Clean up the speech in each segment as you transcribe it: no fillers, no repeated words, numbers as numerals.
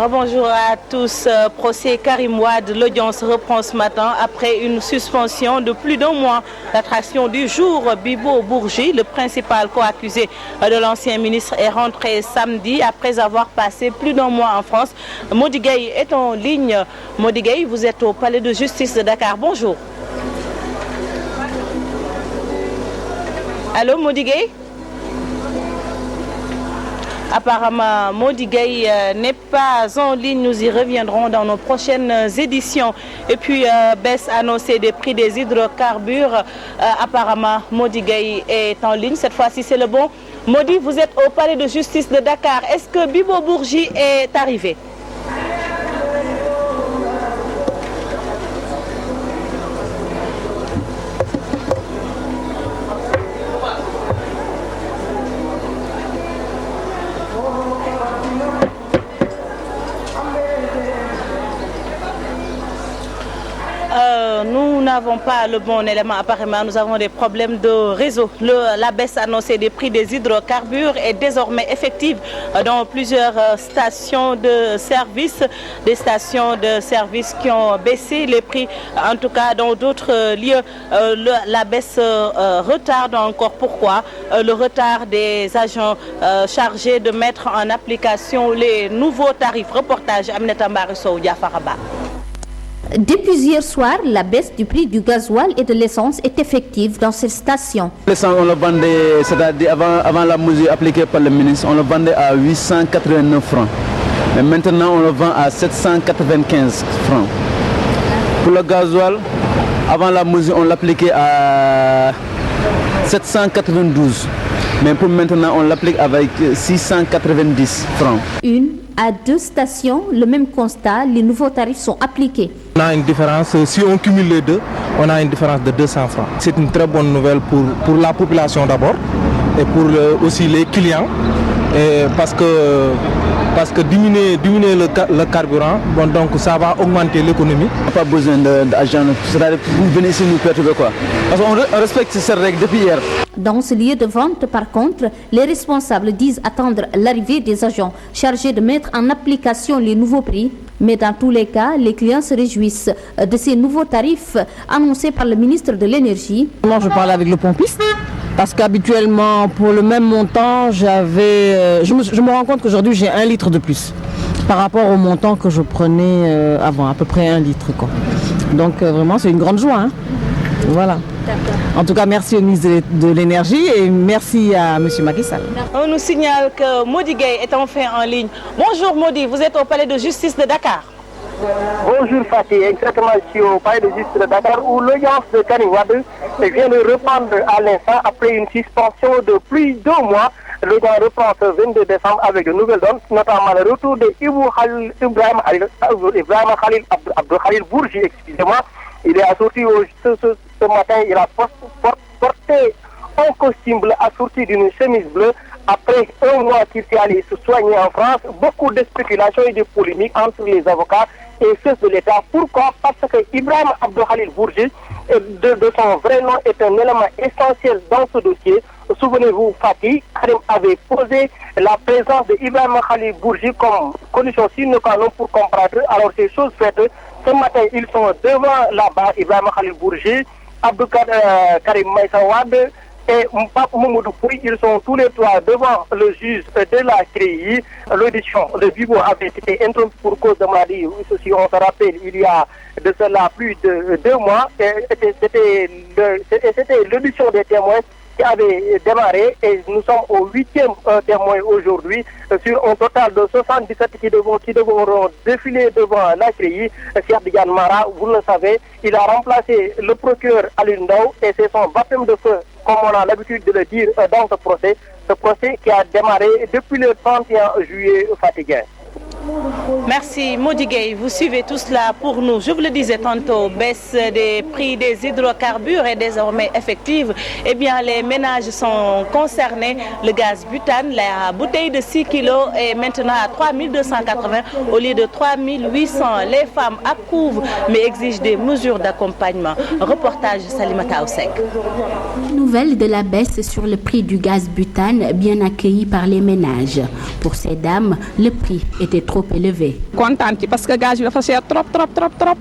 Bonjour à tous. Procès Karim Wade, l'audience reprend ce matin après une suspension de plus d'un mois. L'attraction du jour, Bibo Bourgi, le principal co-accusé de l'ancien ministre, est rentré samedi après avoir passé plus d'un mois en France. Mody Gueye est en ligne. Mody Gueye, vous êtes au palais de justice de Dakar. Bonjour. Allô, Mody Gueye? Apparemment, Mody Gueye n'est pas en ligne. Nous y reviendrons dans nos prochaines éditions. Et puis, baisse annoncée des prix des hydrocarbures. Apparemment, Mody Gueye est en ligne. Cette fois-ci, c'est le bon. Mody, vous êtes au palais de justice de Dakar. Est-ce que Bibo Bourgi est arrivé? Nous n'avons pas le bon élément apparemment, nous avons des problèmes de réseau. La baisse annoncée des prix des hydrocarbures est désormais effective dans plusieurs stations de service, des stations de service qui ont baissé les prix, en tout cas dans d'autres lieux. La baisse retarde encore. Pourquoi? Le retard des agents chargés de mettre en application les nouveaux tarifs. Reportage Aminata Mbarisso, Diafaraba. Depuis hier soir, la baisse du prix du gasoil et de l'essence est effective dans cette station. L'essence, on le vendait, c'est-à-dire avant la mesure appliquée par le ministre, on le vendait à 889 francs. Mais maintenant, on le vend à 795 francs. Pour le gasoil, avant la mesure, on l'appliquait à 792. Mais pour maintenant, on l'applique avec 690 francs. À deux stations, le même constat, les nouveaux tarifs sont appliqués. On a une différence, si on cumule les deux, on a une différence de 200 francs. C'est une très bonne nouvelle pour la population d'abord et pour aussi les clients. Et parce que diminuer le carburant, bon, donc ça va augmenter l'économie. On n'a pas besoin d'agents, c'est-à-dire vous venez ici nous perturber quoi. Parce qu'on respecte ces règles depuis hier. Dans ce lieu de vente, par contre, les responsables disent attendre l'arrivée des agents chargés de mettre en application les nouveaux prix. Mais dans tous les cas, les clients se réjouissent de ces nouveaux tarifs annoncés par le ministre de l'Énergie. Moi, je parle avec le pompiste parce qu'habituellement, pour le même montant, je me rends compte qu'aujourd'hui, j'ai 1 litre de plus par rapport au montant que je prenais avant, à peu près 1 litre, quoi. Donc, vraiment, c'est une grande joie, hein. Voilà. En tout cas, merci au ministre de l'Énergie et merci à M. Macky Sall. On nous signale que Mody Gueye est enfin en ligne. Bonjour Mody, vous êtes au palais de justice de Dakar. Bonjour Fatih, exactement ici au palais de justice de Dakar où l'audience de Karim Wade vient de reprendre à l'instant après une suspension de plus d'1 mois. L'audience reprend ce 22 décembre avec de nouvelles donnes, notamment le retour de Ibrahim Khalil Bourgi, excusez-moi. Il est assorti ce matin, il a porté un costume bleu assorti d'une chemise bleue. Après 1 mois qu'il s'est allé se soigner en France, beaucoup de spéculations et de polémiques entre les avocats et ceux de l'État. Pourquoi? Parce que Ibrahim Khalil Bourgi, de son vrai nom, est un élément essentiel dans ce dossier. Souvenez-vous, Fatih, Karim avait posé la présence de Ibrahim Khalil Bourgi comme condition sine qua non pour comprendre. Alors ces choses faites, ce matin, ils sont devant là-bas, Ibrahim Khalil Bourgi, Karim Meïssa Wade et Mpap Mamadou Pouy. Ils sont tous les trois devant le juge de la CREI. L'audition de Bibo avait été interrompue pour cause de maladie. Ceci, on se rappelle, il y a de cela plus de 2 mois. C'était l'audition des témoins qui avait démarré et nous sommes au 8e témoin aujourd'hui sur un total de 77 qui devront défiler devant la CREI. Cheikh Tidiane Mara, vous le savez, il a remplacé le procureur Alioune Ndao et c'est son baptême de feu, comme on a l'habitude de le dire dans ce procès qui a démarré depuis le 31 juillet fatigué. Merci Mody Gueye, vous suivez tout cela pour nous. Je vous le disais tantôt, baisse des prix des hydrocarbures est désormais effective. Eh bien, les ménages sont concernés. Le gaz butane, la bouteille de 6 kg est maintenant à 3 280 au lieu de 3 800. Les femmes approuvent mais exigent des mesures d'accompagnement. Reportage Salimata Oussek. Nouvelle de la baisse sur le prix du gaz butane bien accueilli par les ménages. Pour ces dames, le prix était trop trop élevé. Parce que gaz est cher, trop.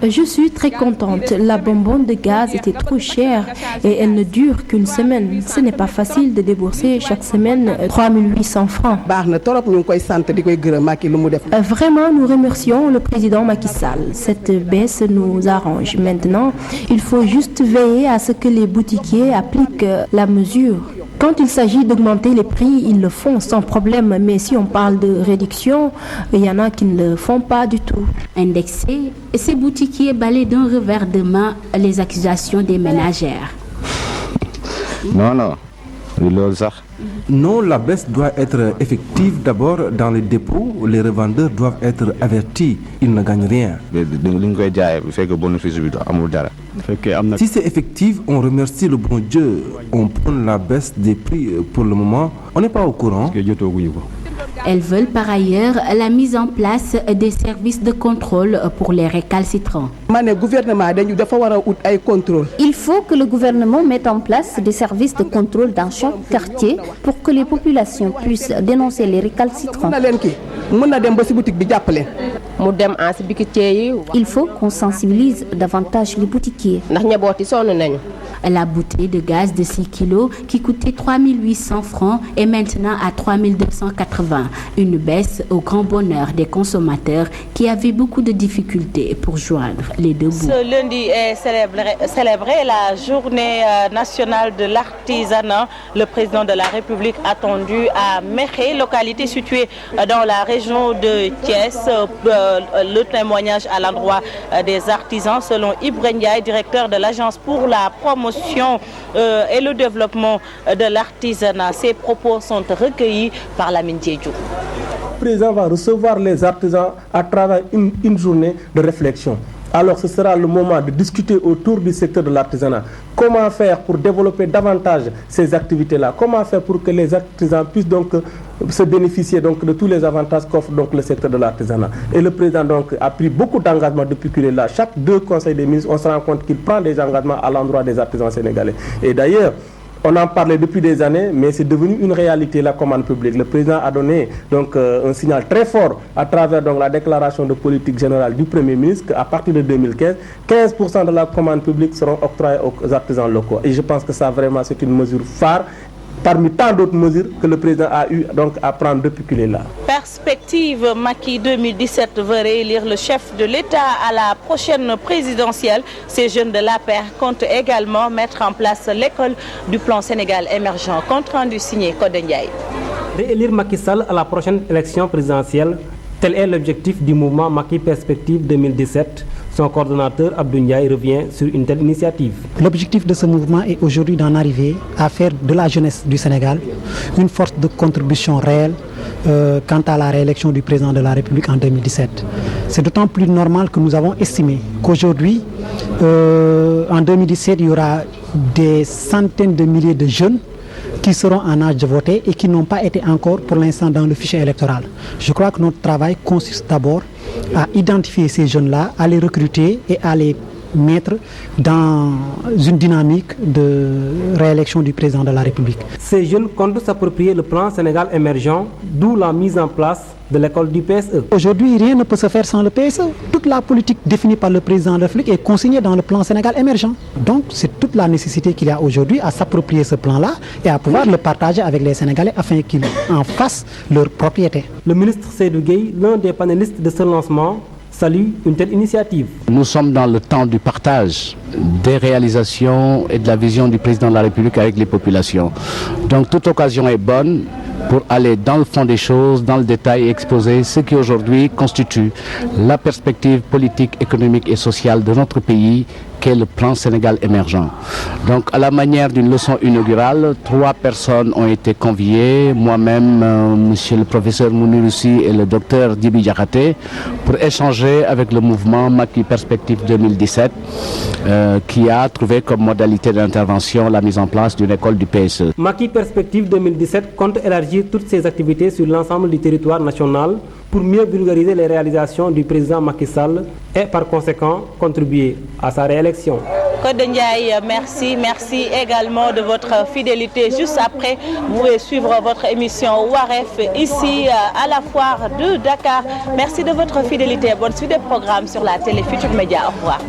Je suis très contente. La bonbonne de gaz était trop chère et elle ne dure qu'une semaine. Ce n'est pas facile de débourser chaque semaine 3800 francs. Vraiment, nous remercions le président Macky Sall. Cette baisse nous arrange. Maintenant, il faut juste veiller à ce que les boutiquiers appliquent la mesure. Quand il s'agit d'augmenter les prix, ils le font sans problème. Mais si on parle de réduction, il y en a qui ne le font pas du tout. Indexés, ces boutiquiers balayent d'un revers de main les accusations des ménagères. Non, la baisse doit être effective d'abord dans les dépôts. Les revendeurs doivent être avertis. Ils ne gagnent rien. Si c'est effectif, on remercie le bon Dieu. On prend la baisse des prix pour le moment. On n'est pas au courant. Elles veulent par ailleurs la mise en place des services de contrôle pour les récalcitrants. Il faut que le gouvernement mette en place des services de contrôle dans chaque quartier pour que les populations puissent dénoncer les récalcitrants. Il faut qu'on sensibilise davantage les boutiquiers. La bouteille de gaz de 6 kg qui coûtait 3800 francs est maintenant à 3280. Une baisse au grand bonheur des consommateurs qui avaient beaucoup de difficultés pour joindre les deux bouts. Ce lundi est célébré la journée nationale de l'artisanat. Le président de la République attendu à Mekhe, localité située dans la région de Thiès. Le témoignage à l'endroit des artisans selon Ibrahim Ndiaye, directeur de l'agence pour la promotion et le développement de l'artisanat. Ces propos sont recueillis par Lamine Diédhiou. Le président va recevoir les artisans à travers une journée de réflexion. Alors ce sera le moment de discuter autour du secteur de l'artisanat. Comment faire pour développer davantage ces activités-là? Comment faire pour que les artisans puissent donc se bénéficier donc de tous les avantages qu'offre donc le secteur de l'artisanat? Et le président donc a pris beaucoup d'engagements depuis qu'il est là. Chaque 2 conseils des ministres, on se rend compte qu'il prend des engagements à l'endroit des artisans sénégalais. Et d'ailleurs, on en parlait depuis des années, mais c'est devenu une réalité, la commande publique. Le président a donné donc un signal très fort à travers donc la déclaration de politique générale du Premier ministre qu'à partir de 2015, 15% de la commande publique seront octroyés aux artisans locaux. Et je pense que ça vraiment c'est une mesure phare parmi tant d'autres mesures que le président a eu donc à prendre depuis qu'il est là. Perspective Macky 2017 veut réélire le chef de l'État à la prochaine présidentielle. Ces jeunes de l'APR comptent également mettre en place l'école du plan Sénégal émergent. Compte rendu signé Codé Ndiaye. Réélire Macky Sall à la prochaine élection présidentielle, tel est l'objectif du mouvement Macky Perspective 2017. Son coordonnateur Abdou Ndiaye revient sur une telle initiative. L'objectif de ce mouvement est aujourd'hui d'en arriver à faire de la jeunesse du Sénégal une force de contribution réelle quant à la réélection du président de la République en 2017. C'est d'autant plus normal que nous avons estimé qu'aujourd'hui, en 2017, il y aura des centaines de milliers de jeunes qui seront en âge de voter et qui n'ont pas été encore pour l'instant dans le fichier électoral. Je crois que notre travail consiste d'abord à identifier ces jeunes-là, à les recruter et à les mettre dans une dynamique de réélection du président de la République. Ces jeunes comptent s'approprier le plan Sénégal émergent, d'où la mise en place de l'école du PSE. Aujourd'hui, rien ne peut se faire sans le PSE. Toute la politique définie par le président de la République est consignée dans le plan Sénégal émergent. Donc, c'est toute la nécessité qu'il y a aujourd'hui à s'approprier ce plan-là et à pouvoir le partager avec les Sénégalais afin qu'ils en fassent leur propriété. Le ministre Seydou Gueye, l'un des panélistes de ce lancement, salue une telle initiative. Nous sommes dans le temps du partage des réalisations et de la vision du président de la République avec les populations. Donc toute occasion est bonne pour aller dans le fond des choses, dans le détail et exposer ce qui aujourd'hui constitue la perspective politique, économique et sociale de notre pays, qu'est le plan Sénégal émergent. Donc à la manière d'une leçon inaugurale, 3 personnes ont été conviées, moi-même, monsieur le professeur Mouniroussi et le docteur Dibi Diakhaté, pour échanger avec le mouvement Macky Perspective 2017, qui a trouvé comme modalité d'intervention la mise en place d'une école du PSE. Macky Perspective 2017 compte élargir toutes ses activités sur l'ensemble du territoire national pour mieux vulgariser les réalisations du président Macky Sall et par conséquent contribuer à sa réélection. élection. Code Ndiaye, merci également de votre fidélité. Juste après, vous pouvez suivre votre émission Waref ici à la foire de Dakar. Merci de votre fidélité. Bonne suite des programmes sur la télé Futur Média. Au revoir.